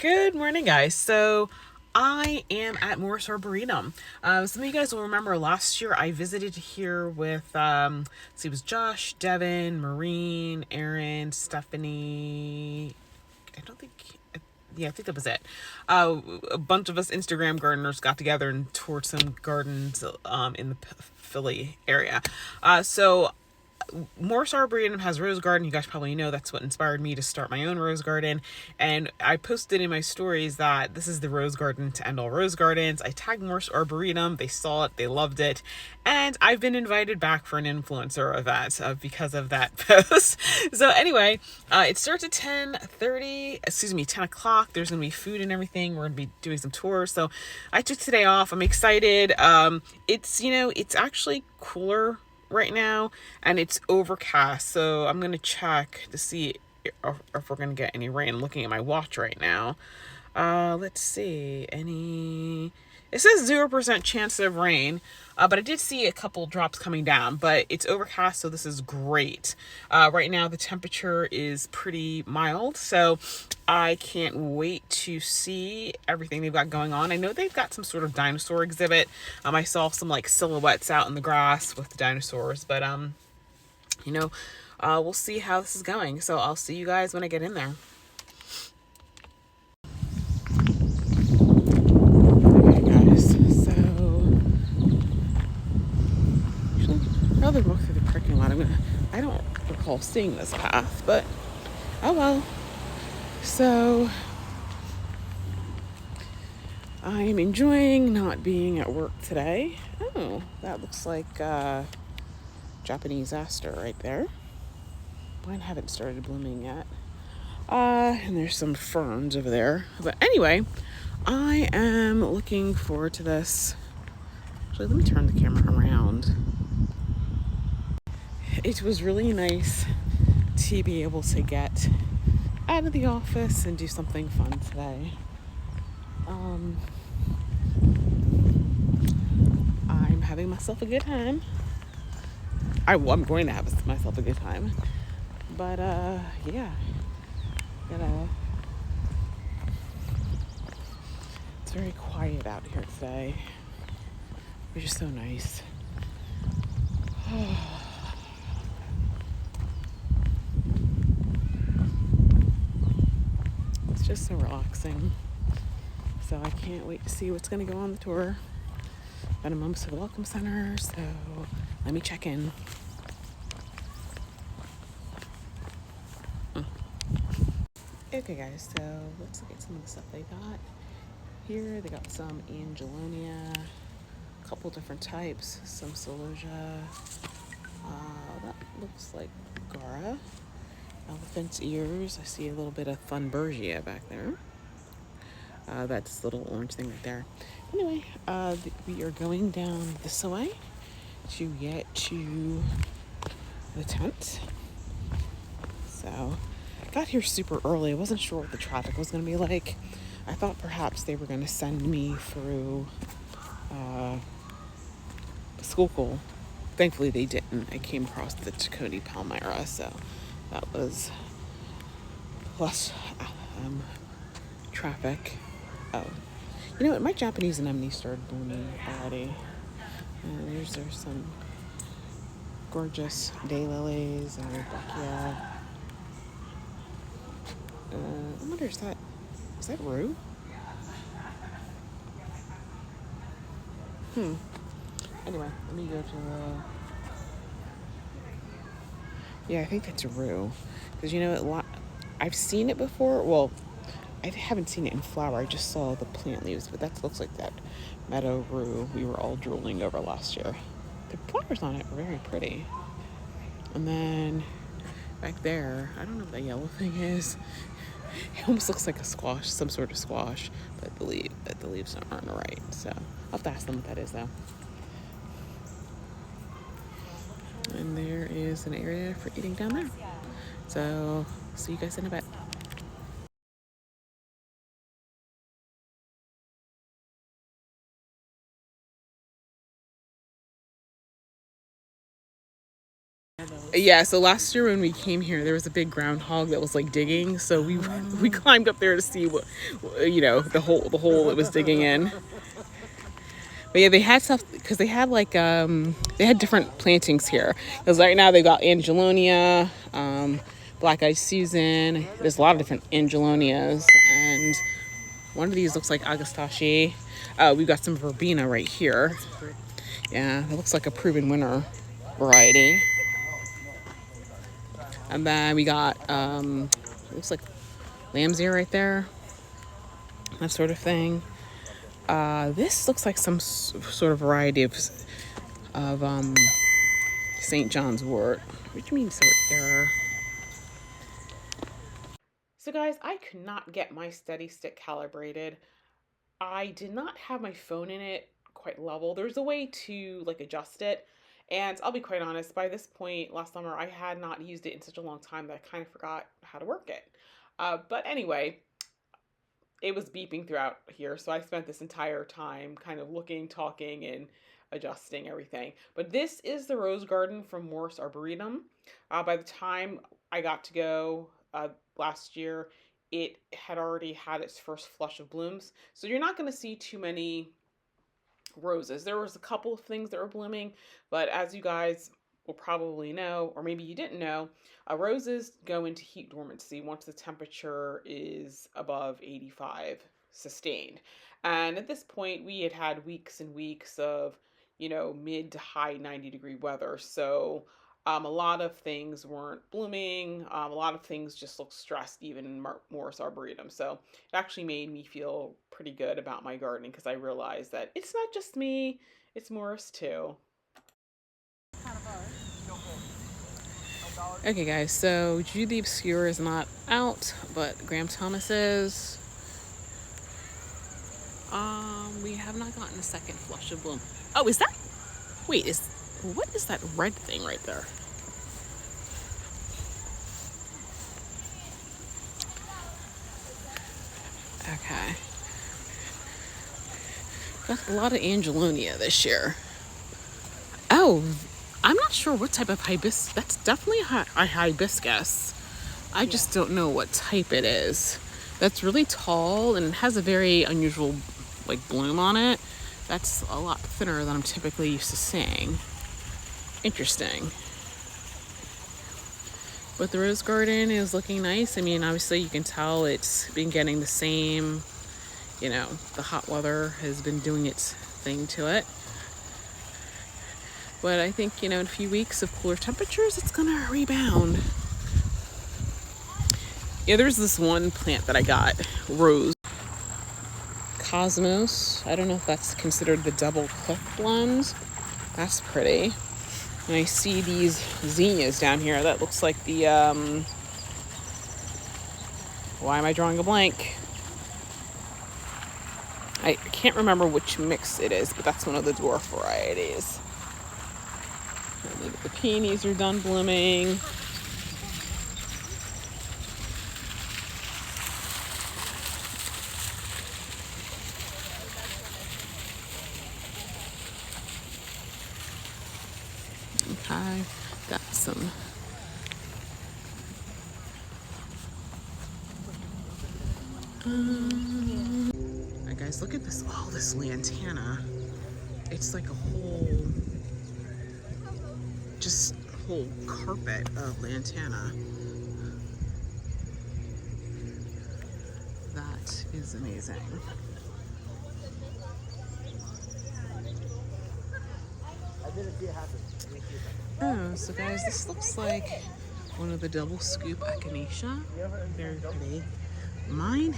Good morning, guys. So I am at Morris Arboretum. Some of you guys will remember last year I visited here with, it was Josh, Devin, Maureen, Aaron, Stephanie. I don't think, yeah, I think that was it. A bunch of us Instagram gardeners got together and toured some gardens in the Philly area. So Morris Arboretum has rose garden. You guys probably know that's what inspired me to start my own rose garden. And I posted in my stories that this is the rose garden to end all rose gardens. I tagged Morris Arboretum. They saw it. They loved it. And I've been invited back for an influencer event because of that post. So anyway, it starts at 10 o'clock. There's going to be food and everything. We're going to be doing some tours. So I took today off. I'm excited. It's actually cooler right now and it's overcast, so I'm gonna check to see if we're gonna get any rain. I'm looking at my watch right now. Let's see, it says 0% chance of rain, but I did see a couple drops coming down, but it's overcast, so this is great. Right now the temperature is pretty mild, so I can't wait to see everything they've got going on. I know they've got some sort of dinosaur exhibit. I saw some like silhouettes out in the grass with the dinosaurs, but we'll see how this is going. So I'll see you guys when I get in there. Okay, guys. So actually, rather walk through the parking lot. I don't recall seeing this path, but oh well. So I'm enjoying not being at work today. Oh, that looks like Japanese aster right there. Mine haven't started blooming yet. And there's some ferns over there. But anyway, I am looking forward to this. Actually, let me turn the camera around. It was really nice to be able to get out of the office and do something fun today. I'm having myself a good time. I'm going to have myself a good time. But yeah, it's very quiet out here today, which is so nice. It's just so relaxing. So I can't wait to see what's going to go on the tour. Got a Mom's Welcome Center, so let me check in. Okay, guys, so let's look at some of the stuff they got. Here they got some Angelonia, a couple different types, some Celosia. That looks like Gara. Elephant's ears. I see a little bit of Thunbergia back there. That's little orange thing right there. Anyway, we are going down this way to get to the tent. So I got here super early. I wasn't sure what the traffic was going to be like. I thought perhaps they were going to send me through Schuylkill. Thankfully they didn't. I came across the Tacony Palmyra, so that was less traffic. Oh, you know what? My Japanese anemone started blooming already. And there's some gorgeous daylilies and Rebecca. I wonder, is that rue? Anyway, let me go to the... Yeah, I think that's a rue. Because, I've seen it before. Well, I haven't seen it in flower. I just saw the plant leaves. But that looks like that meadow rue we were all drooling over last year. The flowers on it are very pretty. And then back there, I don't know what that yellow thing is. It almost looks like a squash, some sort of squash. But the leaves aren't right. So I'll have to ask them what that is, though. And there is an area for eating down there. So, see you guys in a bit. Yeah, so last year when we came here, there was a big groundhog that was like digging. So we climbed up there to see what, the hole it was digging in. But yeah, they had stuff because they had they had different plantings here. Because right now they've got Angelonia, Black Eyed Susan. There's a lot of different Angelonias, and one of these looks like Agastache. We've got some verbena right here. Yeah, it looks like a proven winner variety. And then we got looks like lamb's ear right there, that sort of thing. This looks like some sort of variety of St. John's wort, which means error. So guys, I could not get my steady stick calibrated. I did not have my phone in it quite level. There's a way to like adjust it. And I'll be quite honest, by this point last summer, I had not used it in such a long time that I kind of forgot how to work it. But anyway, it was beeping throughout here. So I spent this entire time kind of looking, talking, and adjusting everything. But this is the rose garden from Morris Arboretum. By the time I got to go last year, it had already had its first flush of blooms. So you're not going to see too many roses. There was a couple of things that were blooming, but as you guys will probably know, or maybe you didn't know, roses go into heat dormancy once the temperature is above 85 sustained. And at this point, we had weeks and weeks of, mid to high 90-degree weather. So a lot of things weren't blooming. A lot of things just looked stressed, even in Morris Arboretum. So it actually made me feel pretty good about my gardening because I realized that it's not just me, it's Morris too. Okay guys, so Jude the Obscure is not out, but Graham Thomas is. We have not gotten a second flush of bloom. Oh, is that? Wait, what is that red thing right there? Okay. Got a lot of Angelonia this year. Oh, I'm not sure what type of hibiscus. That's definitely a hibiscus. I just don't know what type it is. That's really tall and it has a very unusual bloom on it. That's a lot thinner than I'm typically used to seeing. Interesting. But the rose garden is looking nice. I mean, obviously you can tell it's been getting the same, the hot weather has been doing its thing to it. But I think, in a few weeks of cooler temperatures, it's gonna rebound. Yeah, there's this one plant that I got, rose. Cosmos. I don't know if that's considered the double clip blend. That's pretty. And I see these zinnias down here. That looks like the, why am I drawing a blank? I can't remember which mix it is, but that's one of the dwarf varieties. The peonies are done blooming. Okay, got some. Alright guys, look at this, all this lantana. It's like a whole carpet of lantana. That is amazing. Oh, so guys, this looks like one of the double scoop echinacea. Very pretty. Mine,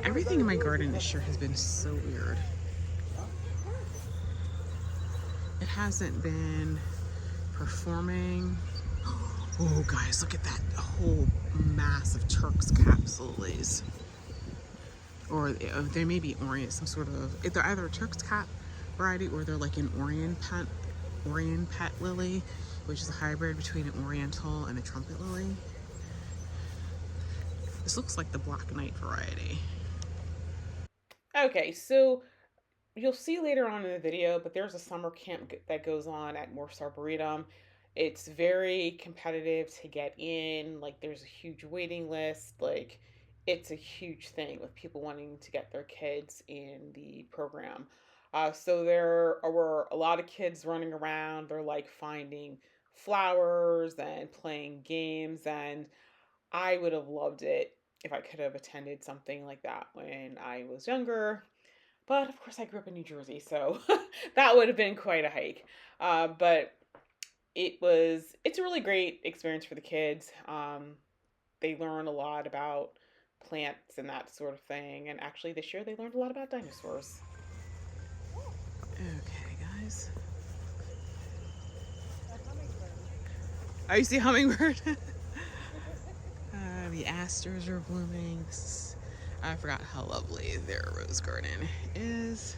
everything in my garden this year has been so weird. It hasn't been performing. Oh, guys, look at that whole mass of Turk's capsule lilies. Or they may be Orient, some sort of. They're either a Turk's cap variety or they're like an Orient pet lily, which is a hybrid between an Oriental and a trumpet lily. This looks like the Black Knight variety. Okay, so you'll see later on in the video, but there's a summer camp that goes on at Morris Arboretum. It's very competitive to get in. Like, there's a huge waiting list. Like, it's a huge thing with people wanting to get their kids in the program. So there were a lot of kids running around. They're like finding flowers and playing games. And I would have loved it if I could have attended something like that when I was younger. But of course, I grew up in New Jersey, so that would have been quite a hike. But it's a really great experience for the kids. They learn a lot about plants and that sort of thing. And actually, this year they learned a lot about dinosaurs. Okay, guys. Oh, you see hummingbird? The asters are blooming. I forgot how lovely their rose garden is.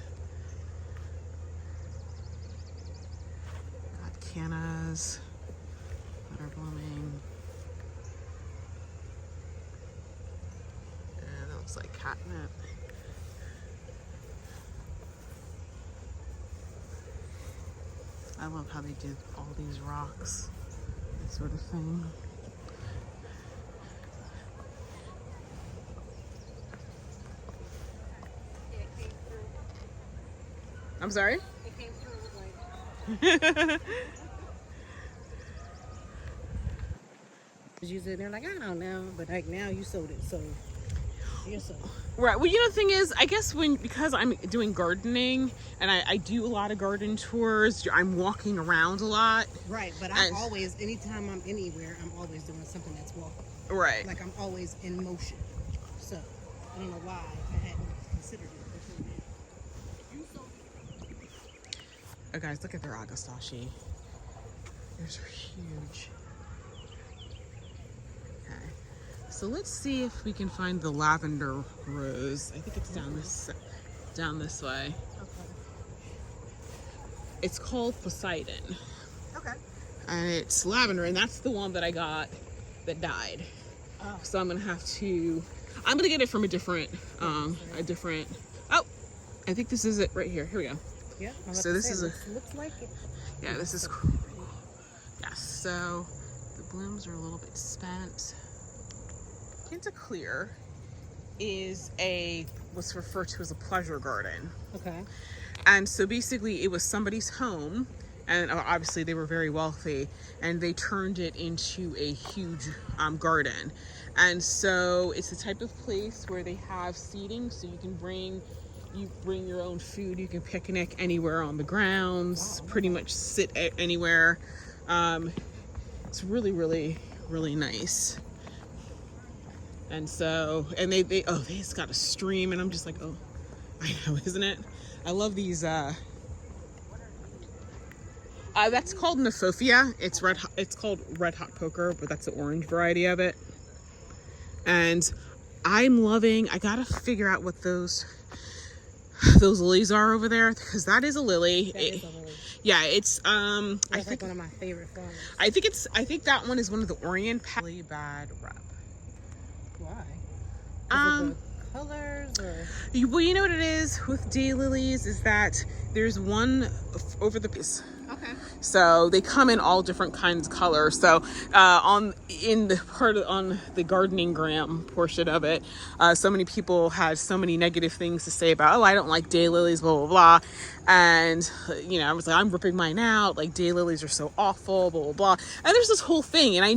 Got cannas that are blooming. And it looks like catnip. I love how they did all these rocks, that sort of thing. I'm sorry? It came through like... They're like, I don't know, but like now you sold it, so you're sold. Right. Well, the thing is, I guess because I'm doing gardening and I do a lot of garden tours, I'm walking around a lot. Right, but I'm always, anytime I'm anywhere, I'm always doing something that's walking. Right. Like I'm always in motion. So I don't know why I hadn't considered it before now. Oh, guys, look at their agastache. Those are huge. Okay. So let's see if we can find the lavender rose. I think it's down this way. Okay. It's called Poseidon. Okay. And it's lavender, and that's the one that I got that died. Oh. So I'm gonna get it from a different, oh, I think this is it right here. Here we go. Yeah. So this is looks like it. Yeah, this is cool. Yes, so the blooms are a little bit spent. Chanticleer is what's referred to as a pleasure garden. Okay. And so basically it was somebody's home, and obviously they were very wealthy, and they turned it into a huge garden. And so it's the type of place where they have seating, so you bring your own food, you can picnic anywhere on the grounds, pretty much sit anywhere. It's really, really, really nice. And so, and they it's got a stream, and I'm just like, oh, I know, isn't it? I love these, that's called Nephofia. It's called red hot poker, but that's the orange variety of it. And I gotta figure out what those lilies are over there, because that is a lily. That is a lily. Yeah, it's I think one of my favorite flowers. I think that one is one of the Orient really bad rep. Why? Is it the colors or? Well, you know what it is with daylilies is that there's one over the piece. Okay. So they come in all different kinds of colors. So on the gardening gram portion of it, so many people had so many negative things to say about, oh, I don't like daylilies, blah, blah, blah. And, I was like, I'm ripping mine out. Like, daylilies are so awful, blah, blah, blah. And there's this whole thing. And I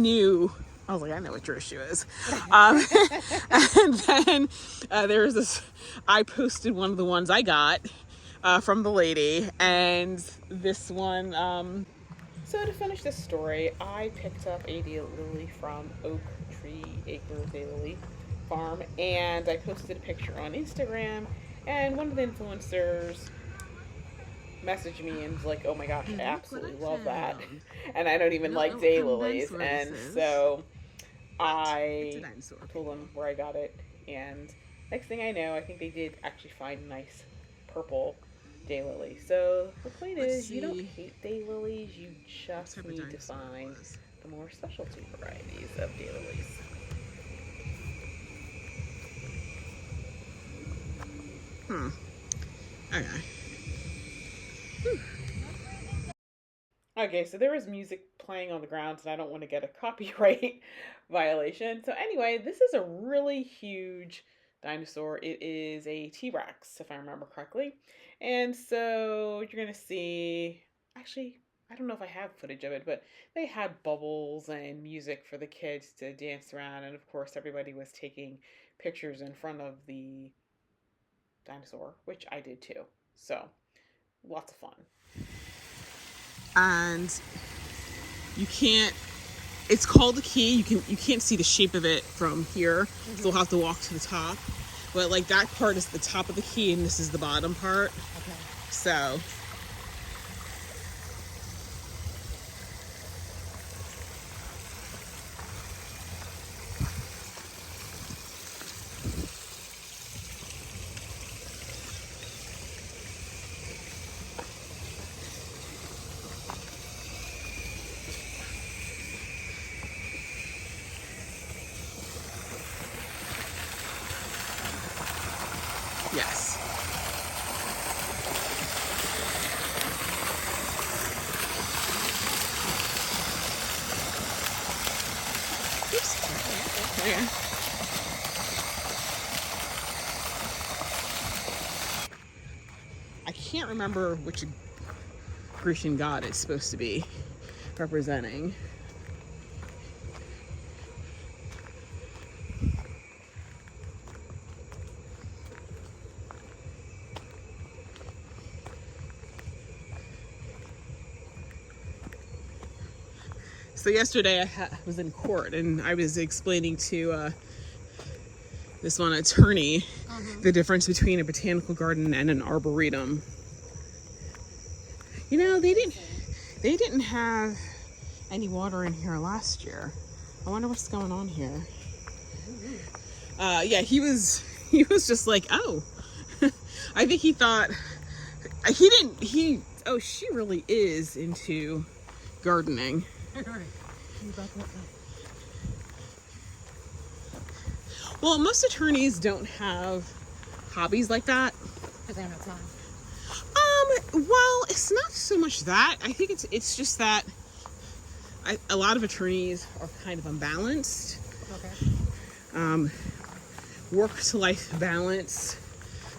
was like, I know what your issue is. And then there was this, I posted one of the ones I got from the lady, and this one, so to finish this story, I picked up a daylily from Oak Tree Acres Daylily Farm, and I posted a picture on Instagram, and one of the influencers messaged me and was like, oh my gosh, I absolutely love that. And I don't even like daylilies. And so I told them where I got it, and next thing I know, I think they did actually find a nice purple daylily. So the point is, you don't hate daylilies, you just need to find the more specialty varieties of daylilies. Okay. Okay, so there was music playing on the ground and I don't want to get a copyright violation. So anyway, this is a really huge dinosaur. It is a T-Rex, if I remember correctly. And so you're going to see, actually, I don't know if I have footage of it, but they had bubbles and music for the kids to dance around. And of course, everybody was taking pictures in front of the dinosaur, which I did too. So lots of fun. And you can't, it's called a key. You can't see the shape of it from here. So we'll have to walk to the top. But like that part is the top of the key and this is the bottom part. Okay. So yes. Oops. Yeah. I can't remember which Grecian god it's supposed to be representing. So yesterday I was in court and I was explaining to this one attorney the difference between a botanical garden and an arboretum. You know, they didn't have any water in here last year. I wonder what's going on here. Yeah, he was just like, oh. I think he thought oh, she really is into gardening. Well, most attorneys don't have hobbies like that. Because they don't have time. Well, it's not so much that. I think it's just that a lot of attorneys are kind of unbalanced. Okay. Work to life balance.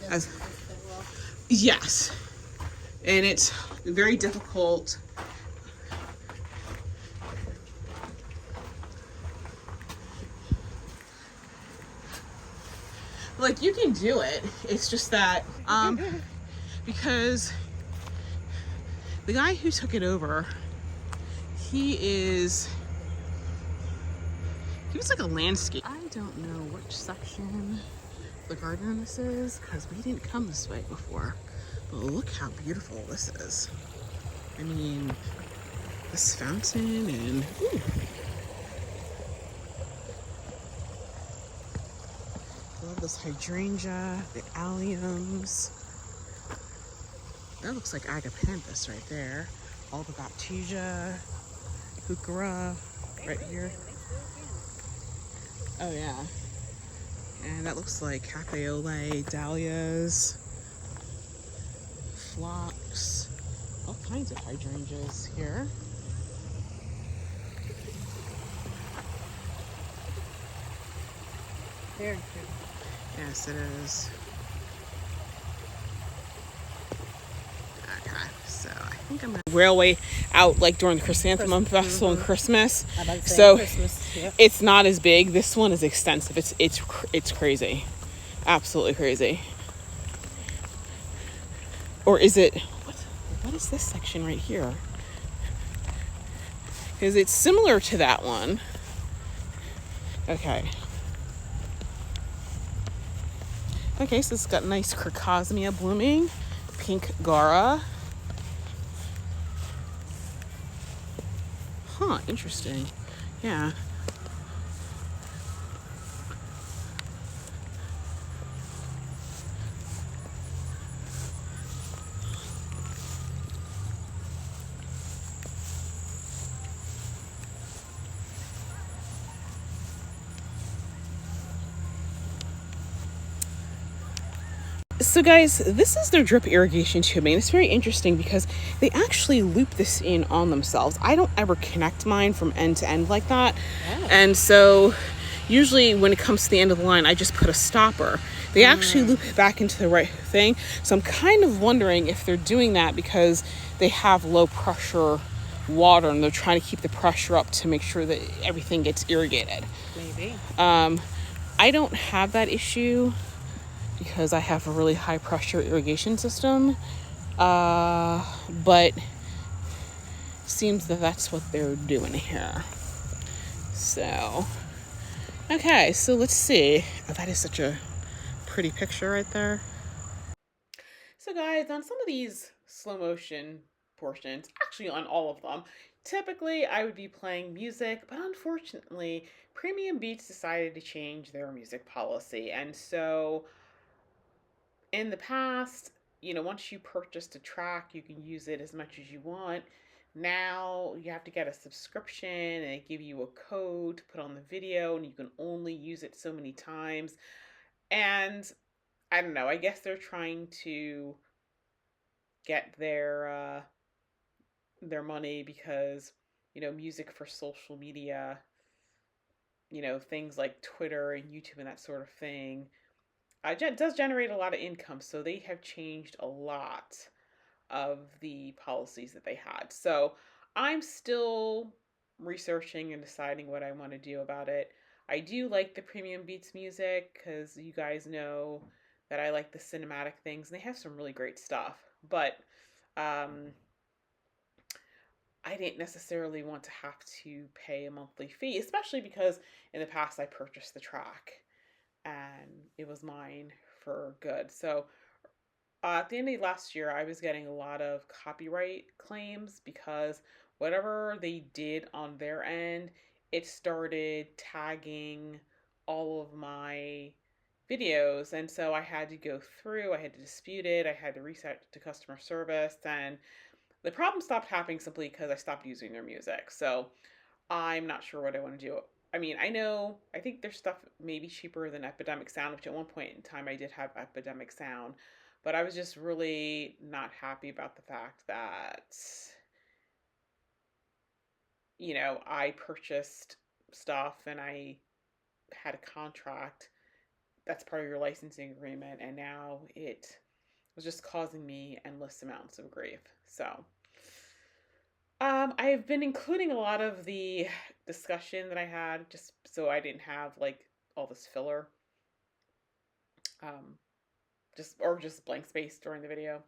Yes. Yes. And it's very difficult. Like, you can do it. It's just that, because the guy who took it over, he was like a landscape. I don't know which section of the garden this is, because we didn't come this way before. But look how beautiful this is. I mean, this fountain and, ooh. Love this hydrangea, the alliums. That looks like agapanthus right there. All the baptisia, heuchera right here. Oh yeah. And that looks like capreolae, dahlias, phlox, all kinds of hydrangeas here. Very pretty. Yes, it is. Okay, so I think I'm gonna railway out like during the Chrysanthemum Festival and Christmas. I'm about to say So Christmas. Yep. it's not as big. This one is extensive. It's crazy, absolutely crazy. Or is it? What is this section right here? Because it's similar to that one. Okay. Okay, so it's got nice crocosmia blooming, pink gara. Huh, interesting. Yeah. So guys, this is their drip irrigation tubing. It's very interesting because they actually loop this in on themselves. I don't ever connect mine from end to end like that. Oh. And so usually when it comes to the end of the line, I just put a stopper. They actually loop it back into the right thing. So I'm kind of wondering if they're doing that because they have low pressure water and they're trying to keep the pressure up to make sure that everything gets irrigated. Maybe. I don't have that issue because I have a really high pressure irrigation system. But seems that that's what they're doing here. So, okay, so let's see. Oh, that is such a pretty picture right there. So guys, on some of these slow motion portions, actually on all of them, typically I would be playing music, but unfortunately, Premium Beats decided to change their music policy. And so in the past, once you purchased a track, you can use it as much as you want. Now you have to get a subscription and they give you a code to put on the video and you can only use it so many times. And I don't know, I guess they're trying to get their money because, music for social media, things like Twitter and YouTube and that sort of thing, does generate a lot of income. So they have changed a lot of the policies that they had. So I'm still researching and deciding what I want to do about it. I do like the Premium Beats music because you guys know that I like the cinematic things and they have some really great stuff. But I didn't necessarily want to have to pay a monthly fee, especially because in the past I purchased the track and it was mine for good. So at the end of last year, I was getting a lot of copyright claims because whatever they did on their end, it started tagging all of my videos. And so I had to go through, I had to dispute it, I had to reset to customer service. And the problem stopped happening simply because I stopped using their music. So I'm not sure what I want to do. I mean, I think their stuff may be cheaper than Epidemic Sound, which at one point in time I did have Epidemic Sound. But I was just really not happy about the fact that, I purchased stuff and I had a contract that's part of your licensing agreement, and now it was just causing me endless amounts of grief. So, I've been including a lot of the discussion that I had just so I didn't have like all this filler. Just blank space during the video.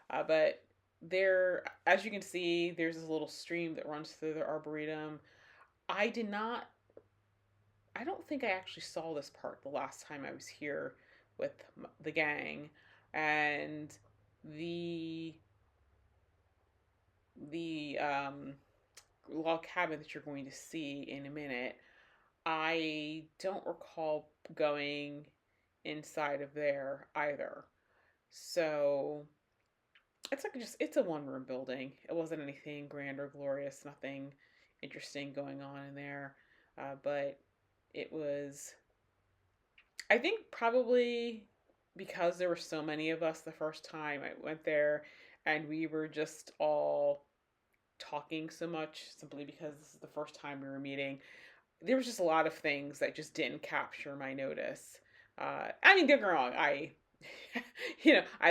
But there, as you can see, there's this little stream that runs through the arboretum. I don't think I actually saw this part the last time I was here with the gang, and the log cabin that you're going to see in a minute. I don't recall going inside of there either. So it's a one room building. It wasn't anything grand or glorious, nothing interesting going on in there. But it was, I think probably because there were so many of us the first time I went there and we were just all talking so much simply because this is the first time we were meeting. There was just a lot of things that just didn't capture my notice. I mean, don't get me wrong, I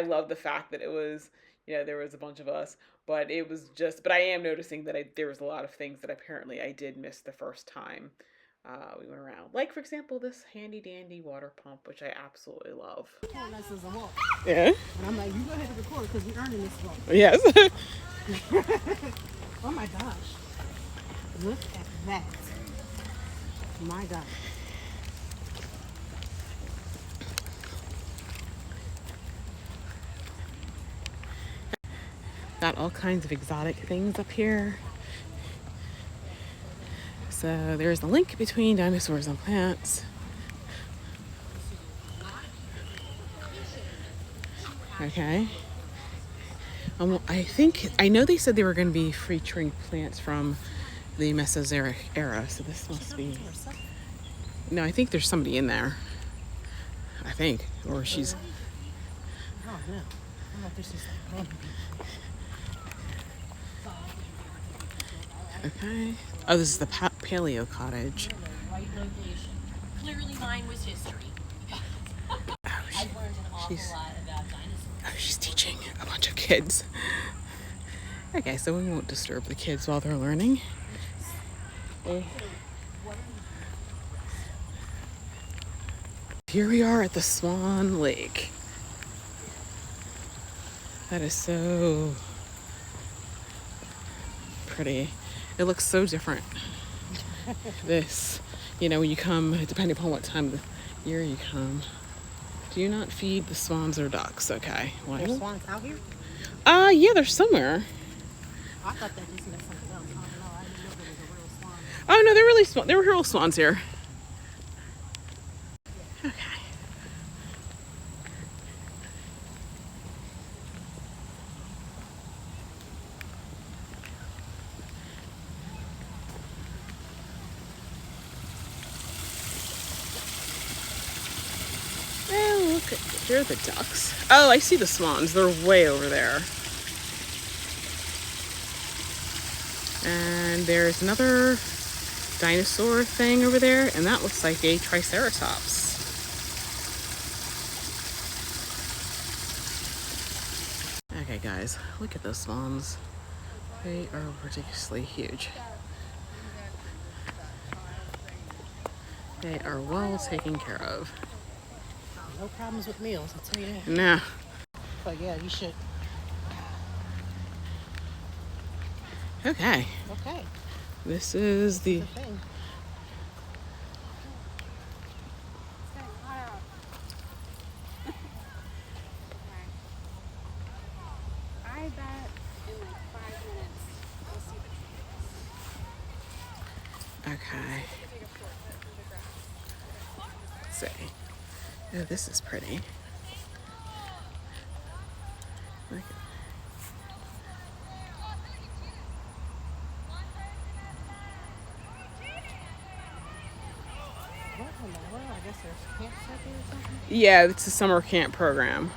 love the fact that it was, there was a bunch of us, but but I am noticing that there was a lot of things that apparently I did miss the first time we went around. Like, for example, this handy dandy water pump, which I absolutely love. Yeah. And I'm like, you go ahead and record because we're earning this walk. Yes. Oh my gosh. Look at that. My God. Got all kinds of exotic things up here. So there's the link between dinosaurs and plants. Okay. I know they said they were going to be featuring plants from the Mesozoic era, so this must be. No, I think there's somebody in there. I think, or she's. Oh no. I don't know if this is like random people. Okay. Oh, this is the paleo cottage. Right location. Clearly mine was history. I've learned an awful lot about dinosaurs. Oh, she's teaching a bunch of kids. Okay, so we won't disturb the kids while they're learning. Here we are at the Swan Lake. That is so pretty. It looks so different. This, when you come, depending upon what time of the year you come. Do not feed the swans or ducks. Okay. What? There's swans out here? Yeah, they're somewhere. I thought that just meant something else. I don't know. I didn't know there was a real swan. Oh no, they're really small. There were real swans here. Okay. Oh, look, here are the ducks. Oh, I see the swans. They're way over there. And there's another dinosaur thing over there, and that looks like a triceratops. Okay, guys, look at those swans. They are ridiculously huge. They are well taken care of. No problems with meals, I'll tell you that. Nah. But yeah, you should. Okay. Okay. This is the... thing. I bet in like 5 minutes we'll see the trees. Okay. Let's see. Oh, this is pretty. Look. What in the world? I guess there's camps out there or something? Yeah, it's a summer camp program.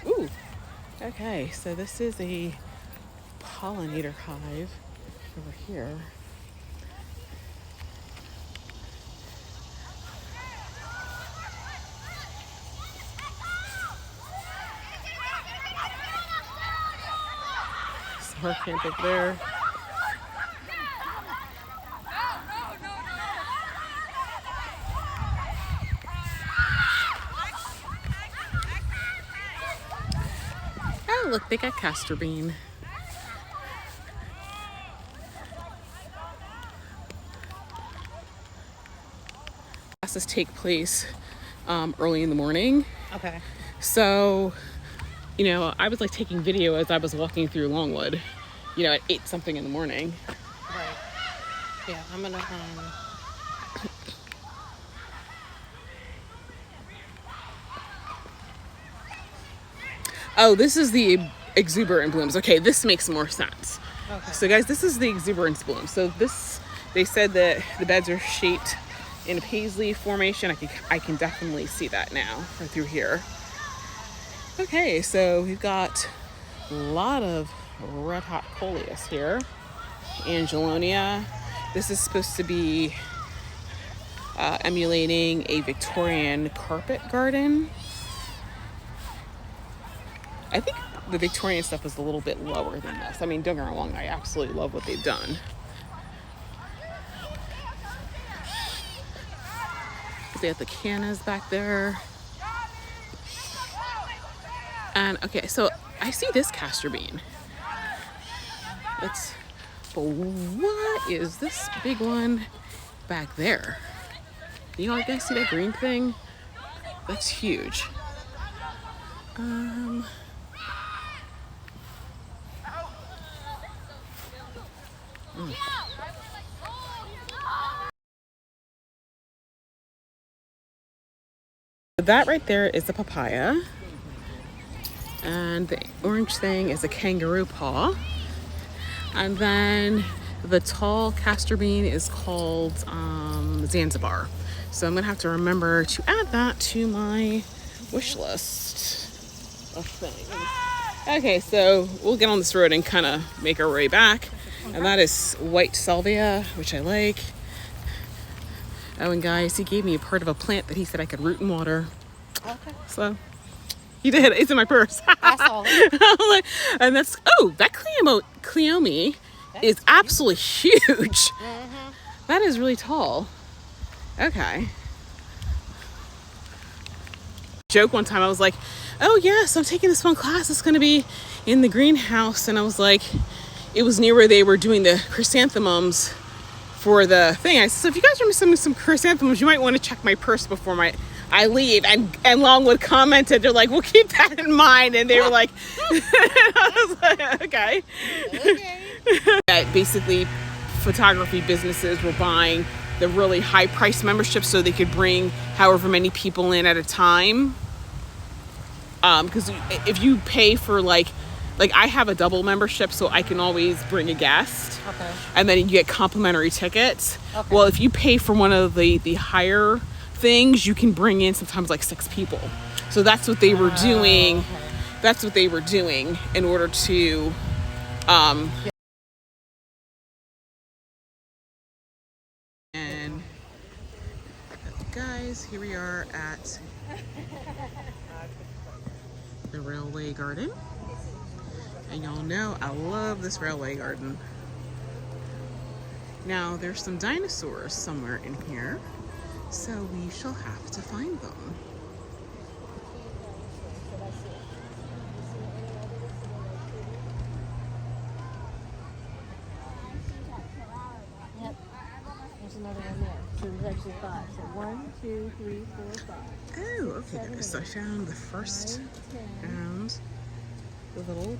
Ooh. Okay, so this is a pollinator hive over here. Summer camp up there. Oh, look, they got castor bean. Classes take place early in the morning. Okay. So, I was like taking video as I was walking through Longwood, at 8 something in the morning. Right. Yeah, I'm gonna Oh, this is the exuberant blooms. Okay, this makes more sense. Okay. So guys, this is the exuberance bloom. So they said that the beds are shaped in a paisley formation. I can definitely see that now right through here. Okay, so we've got a lot of red hot coleus here. Angelonia. This is supposed to be emulating a Victorian carpet garden. I think the Victorian stuff is a little bit lower than this. I mean, don't get me wrong, I absolutely love what they've done. They have the cannas back there. And okay, so I see this castor bean. But what is this big one back there? You guys see that green thing? That's huge. That right there is a papaya. And the orange thing is a kangaroo paw. And then The tall castor bean is called Zanzibar. So I'm gonna have to remember to add that to my wish list of things. Okay, so we'll get on this road and kind of make our way back. And that is white salvia, which I like. Oh, and guys, he gave me a part of a plant that he said I could root and water. Okay. So he did. It's in my purse. I saw it. And that's, oh, that Cleome is absolutely huge. That is really tall. Okay. Joke one time, I was like, oh yes, I'm taking this one class. It's going to be in the greenhouse. And I was like, it was near where they were doing the chrysanthemums for the thing. I said, so if you guys are missing some chrysanthemums, you might want to check my purse before I leave. And Longwood commented, they're like, we'll keep that in mind. And they were like, I was like, okay. Basically, photography businesses were buying the really high price membership so they could bring however many people in at a time. Because if you pay for like I have a double membership, so I can always bring a guest. Okay. And then you get complimentary tickets. Okay. Well, if you pay for one of the higher things, you can bring in sometimes like 6 people. So that's what they were doing. Okay. That's what they were doing in order to and guys, here we are at the railway garden. And y'all know I love this railway garden. Now there's some dinosaurs somewhere in here, so we shall have to find them. Yep. There's another one there. So there's actually 5. So 1, 2, 3, 4, 5. Oh, okay. So I found the first and the little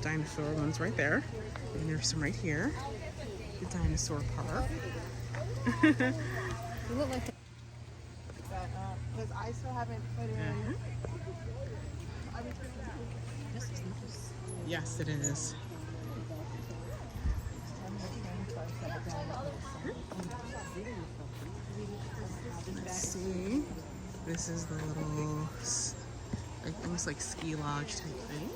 dinosaur ones right there. And there's some right here. The dinosaur park. You look like because I still haven't put in. This is nice. Yes, it is. Let's see. This is the little, like almost like ski lodge type thing.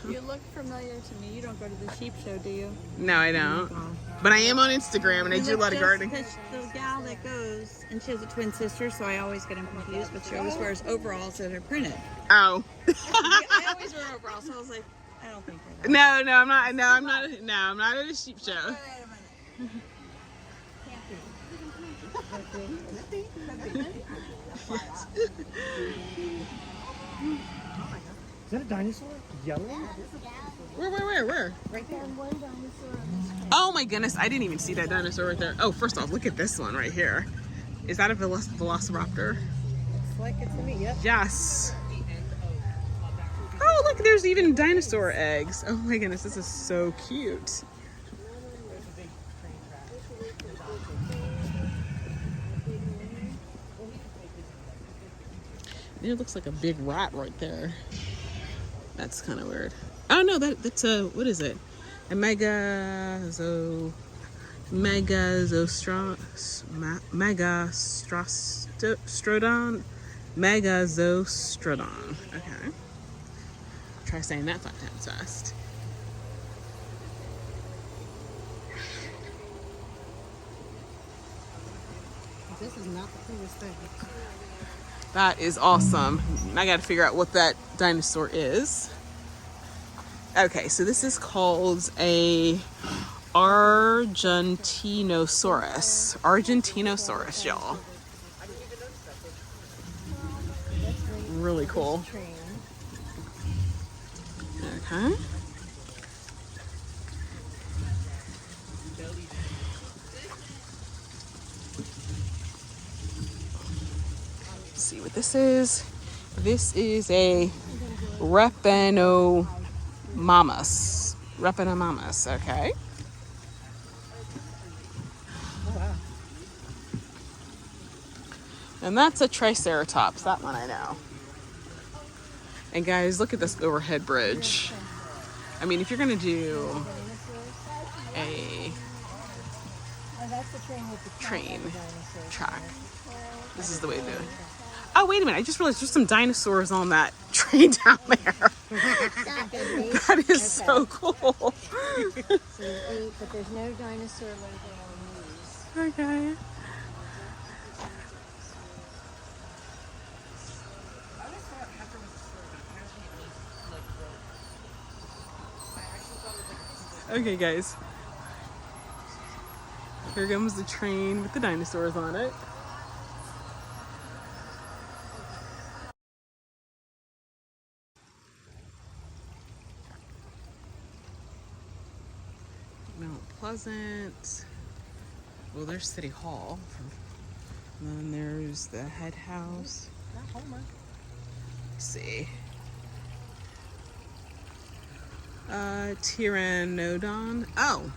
You look familiar to me. You don't go to the sheep show, do you? No, I don't. But I am on Instagram and I do a lot of gardening. The gal that goes, and she has a twin sister, so I always get them confused, but she always wears overalls that are printed. Oh. I always wear overalls, so I was like, I don't think they're that. No, I'm not. No, I'm not at a sheep show. Is that a dinosaur? Yellow? Where? Right there. Oh my goodness, I didn't even see that dinosaur right there. Oh, first off, look at this one right here. Is that a velociraptor? Looks like it's to me. Yep. Yes. Oh, look, there's even dinosaur eggs. Oh my goodness, this is so cute. There looks like a big rat right there. That's kind of weird. Oh no, that's a, what is it? A megastrodon. Okay. Try saying that 5 times fast. This is not the coolest thing. That is awesome. I got to figure out what that dinosaur is. Okay, so this is called a Argentinosaurus. Argentinosaurus, y'all. Really cool. Okay. Let's see what this is. This is a Repenomamus, okay. And that's a Triceratops, that one I know. And guys, look at this overhead bridge. I mean, if you're gonna do a That's the train with the train dinosaurs. track. This is the way to do it. Oh, wait a minute. I just realized there's some dinosaurs on that train down there. That is so cool. So there's 8, but there's no dinosaur label on these. Okay. Okay, guys. Here comes the train with the dinosaurs on it. Mount Pleasant. Well, there's City Hall. And then there's the head house. Let's see. Pteranodon. Oh,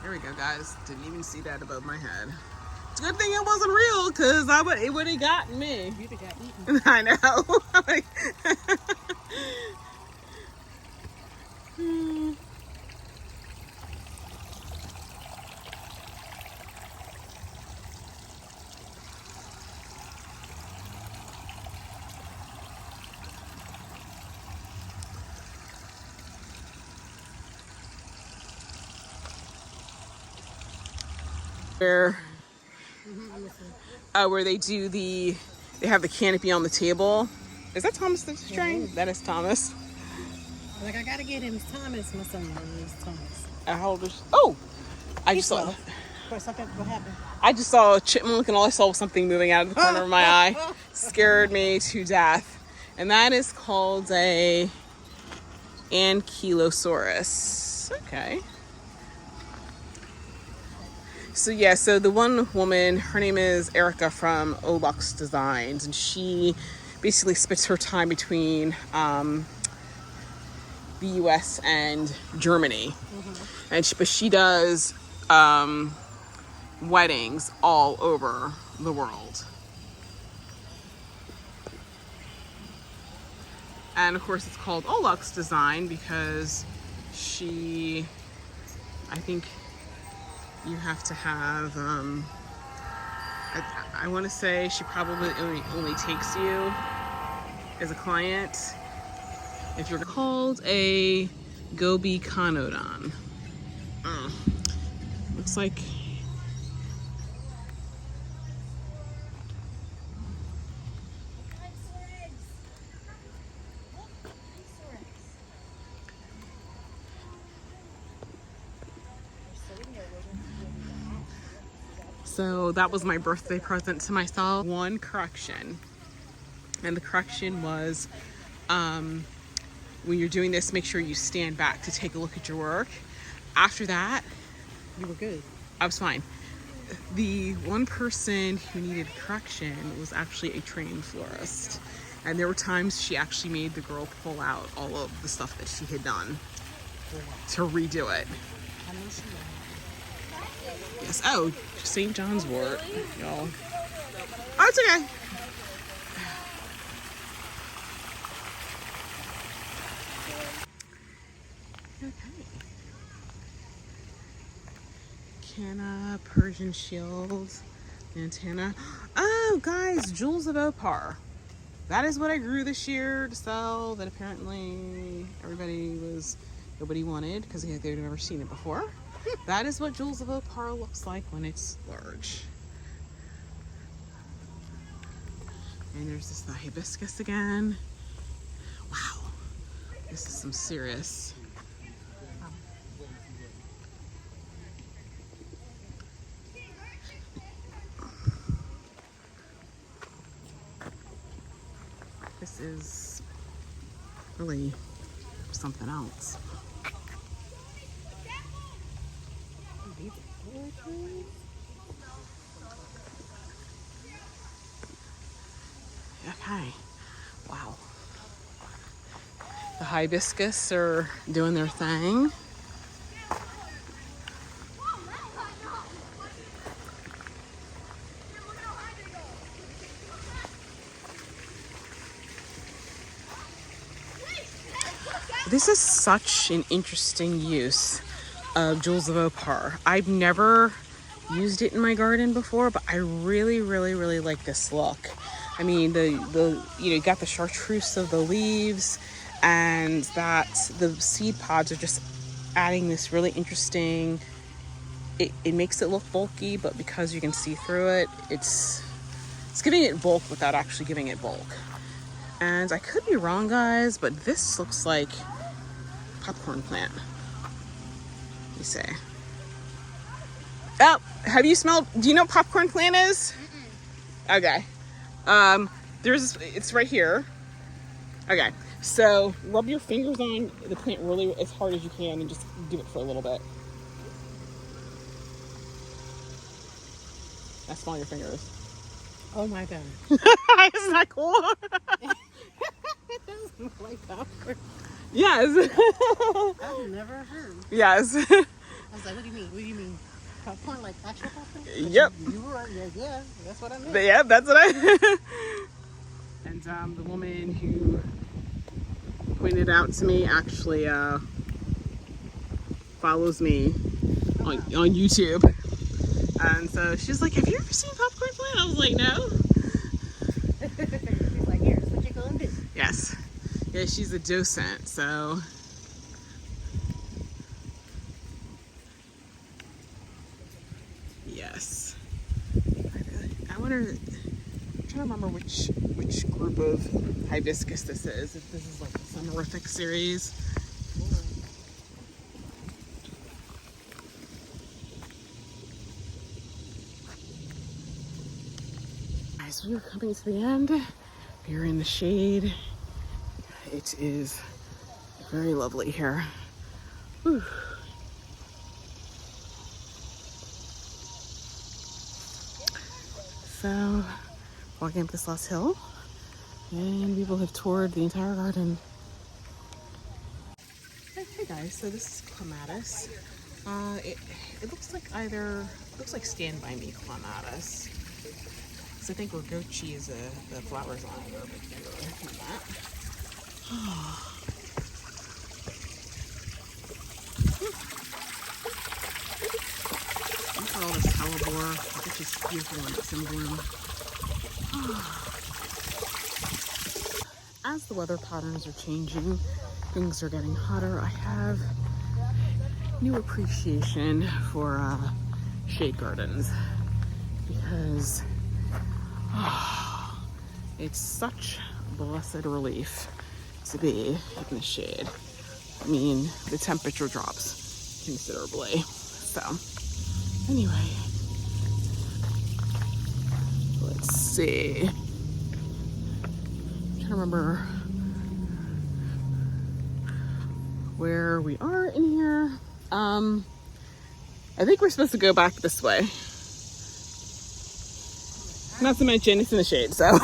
there we go, guys. Didn't even see that above my head. It's a good thing it wasn't real, because it would have gotten me. You'd have got eaten. I know. Where they do they have the canopy on the table. Is that Thomas the train? That is Thomas. Like, I gotta get him. It's Thomas. My son is Thomas. How old is? Oh, I just saw. For a second, what happened? I just saw a chipmunk, and all I saw was something moving out of the corner of my eye. Scared me to death. And that is called a Ankylosaurus. Okay. So yeah, so the one woman, her name is Erica from Olux Designs, and she basically splits her time between the U.S. and Germany, and but she does weddings all over the world. And of course, it's called Olux Design because I think. You have to have, I want to say she probably only takes you as a client if you're called a Gobi Conodon. Looks like so that was my birthday present to myself. One correction, and the correction was when you're doing this, make sure you stand back to take a look at your work. After that, You were good. I was fine. The one person who needed correction was actually a trained florist, and there were times she actually made the girl pull out all of the stuff that she had done to redo it. Yes. Oh, St. John's wort, y'all. Oh, it's okay. Okay. Canna, Persian shield, antenna. Oh, guys, jewels of Opar. That is what I grew this year to sell. That apparently nobody wanted because they'd never seen it before. That is what Jewels of Opar looks like when it's large. And there's this hibiscus again. Wow, this is some serious. This is really something else. Okay, wow. The hibiscus are doing their thing. This is such an interesting use of Jewels of Opar. I've never used it in my garden before, but I really, really, really like this look. I mean, the you got the chartreuse of the leaves, and that the seed pods are just adding this really interesting. It makes it look bulky, but because you can see through it, it's giving it bulk without actually giving it bulk. And I could be wrong, guys, but this looks like popcorn plant. You say? Oh, have you smelled? Do you know what popcorn plant is? Okay. It's right here. Okay. So rub your fingers on the plant really as hard as you can and just do it for a little bit. Now smell your fingers. Oh my god. Isn't that cool? It doesn't like popcorn. Yes. I've never heard. Yes. I was like, what do you mean? What do you mean? Popcorn, like actual popcorn? But Yep. You were right. Yeah, that's what I meant. Yeah, that's what I. And the woman who pointed out to me actually follows me on YouTube, and so she's like, "Have you ever seen popcorn plant?" I was like, "No." She's like, here's what you're gonna do. Yes. Yeah, she's a docent, so. Yes. I wonder. I'm trying to remember which group of hibiscus this is. If this is like the Summerific series. Guys, we are coming to the end. We're in the shade. It is very lovely here. Whew. So, walking up this last hill, and we will have toured the entire garden. Hey guys, so this is clematis. It looks like Stand By Me clematis. So I think goat cheese, the flowers on it are a bit bigger than that. Look at all this hellebore. It's just beautiful when it's in bloom. As the weather patterns are changing, things are getting hotter, I have new appreciation for shade gardens because it's such blessed relief to be in the shade. I mean, the temperature drops considerably. So, anyway, let's see. I'm trying to remember where we are in here. I think we're supposed to go back this way. Not to mention, it's in the shade, so.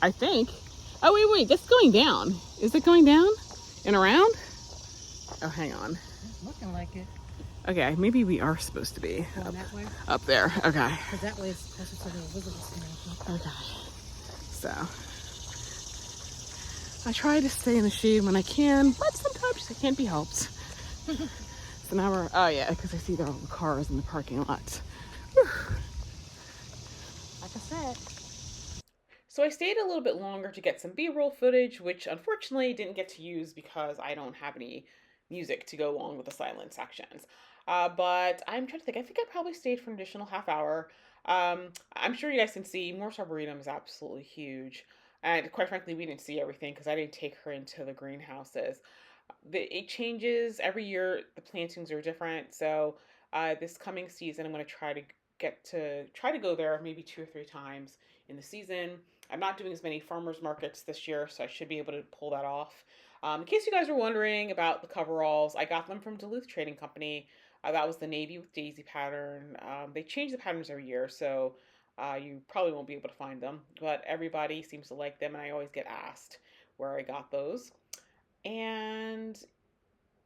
I think. Oh, wait, that's going down. Is it going down and around? Oh, hang on. It's looking like it. Okay, maybe we are supposed to be Going that way? up there. Okay. Because that way is closer to the visible station. Okay. So, I try to stay in the shade when I can, but sometimes it can't be helped. So now we're, oh yeah, because I see there are cars in the parking lot. Whew. Like I said. So I stayed a little bit longer to get some B-roll footage, which unfortunately didn't get to use because I don't have any music to go along with the silent sections. But I'm trying to think. I think I probably stayed for an additional half hour. I'm sure you guys can see Morris Arboretum is absolutely huge. And quite frankly, we didn't see everything because I didn't take her into the greenhouses. It changes every year. The plantings are different. So this coming season, I'm going to try to go there maybe 2 or 3 times in the season. I'm not doing as many farmers markets this year, so I should be able to pull that off. In case you guys were wondering about the coveralls, I got them from Duluth Trading Company. That was the navy with daisy pattern. They change the patterns every year, so you probably won't be able to find them. But everybody seems to like them, and I always get asked where I got those. And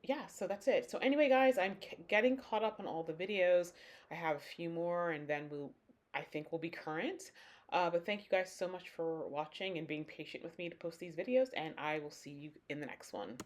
yeah, so that's it. So anyway, guys, I'm getting caught up on all the videos. I have a few more, and then I think we'll be current. But thank you guys so much for watching and being patient with me to post these videos, and I will see you in the next one.